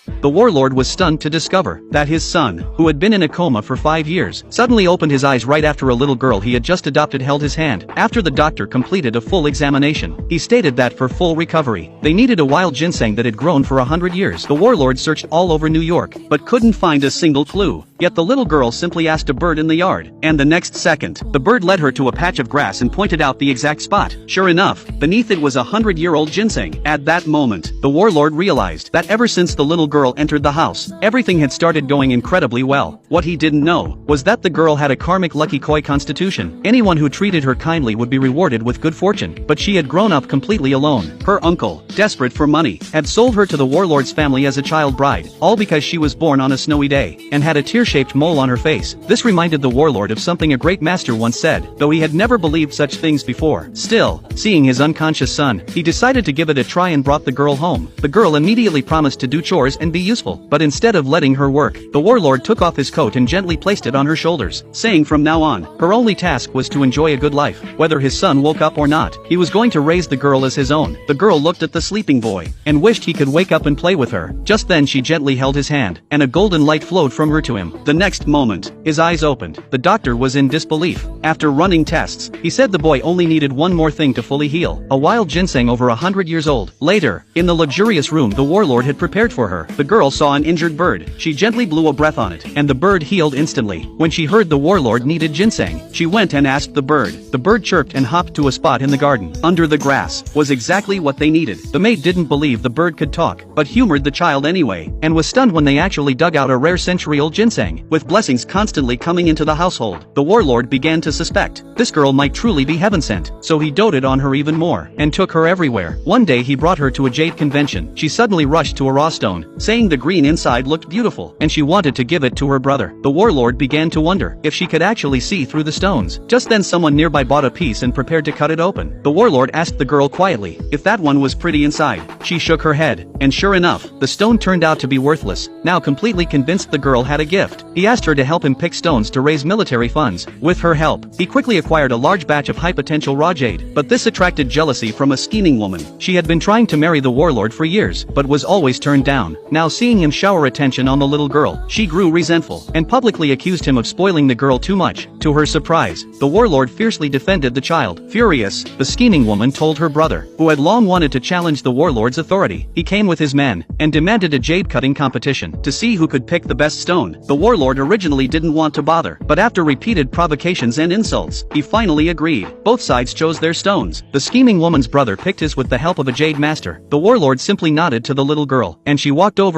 The warlord was stunned to discover that his son, who had been in a coma for 5 years, suddenly opened his eyes right after a little girl he had just adopted held his hand. After the doctor completed a full examination, he stated that for full recovery, they needed a wild ginseng that had grown for 100 years. The warlord searched all over New York, but couldn't find a single clue. Yet the little girl simply asked a bird in the yard, and the next second, the bird led her to a patch of grass and pointed out the exact spot. Sure enough, beneath it was a 100-year-old ginseng. At that moment, the warlord realized that ever since the little girl entered the house, everything had started going incredibly well. What he didn't know was that the girl had a Karmic Lucky Koi constitution. Anyone who treated her kindly would be rewarded with good fortune, but she had grown up completely alone. Her uncle, desperate for money, had sold her to the warlord's family as a child bride, all because she was born on a snowy day, and had a tear-shaped mole on her face. This reminded the warlord of something a great master once said, though he had never believed such things before. Still, seeing his unconscious son, he decided to give it a try and brought the girl home. The girl immediately promised to do chores and be useful, but instead of letting her work, the warlord took off his coat and gently placed it on her shoulders, saying from now on, her only task was to enjoy a good life. Whether his son woke up or not, he was going to raise the girl as his own. The girl looked at the sleeping boy, and wished he could wake up and play with her. Just then she gently held his hand, and a golden light flowed from her to him. The next moment, his eyes opened. The doctor was in disbelief. After running tests, he said the boy only needed one more thing to fully heal, a wild ginseng over 100 years old. Later, in the luxurious room the warlord had prepared for her, the girl saw an injured bird. She gently blew a breath on it, and the bird healed instantly. When she heard the warlord needed ginseng, she went and asked the bird. The bird chirped and hopped to a spot in the garden. Under the grass was exactly what they needed. The maid didn't believe the bird could talk, but humored the child anyway, and was stunned when they actually dug out a rare century-old ginseng. With blessings constantly coming into the household, the warlord began to suspect this girl might truly be heaven sent, so he doted on her even more, and took her everywhere. One day he brought her to a jade convention. She suddenly rushed to a raw stone, saying the green inside looked beautiful, and she wanted to give it to her brother. The warlord began to wonder if she could actually see through the stones. Just then someone nearby bought a piece and prepared to cut it open. The warlord asked the girl quietly if that one was pretty inside. She shook her head, and sure enough, the stone turned out to be worthless. Now completely convinced the girl had a gift, he asked her to help him pick stones to raise military funds. With her help, he quickly acquired a large batch of high-potential raw jade, but this attracted jealousy from a scheming woman. She had been trying to marry the warlord for years, but was always turned down. Now seeing him shower attention on the little girl, she grew resentful, and publicly accused him of spoiling the girl too much. To her surprise, the warlord fiercely defended the child. Furious, the scheming woman told her brother, who had long wanted to challenge the warlord's authority. He came with his men, and demanded a jade cutting competition, to see who could pick the best stone. The warlord originally didn't want to bother, but after repeated provocations and insults, he finally agreed. Both sides chose their stones. The scheming woman's brother picked his with the help of a jade master. The warlord simply nodded to the little girl, and she walked over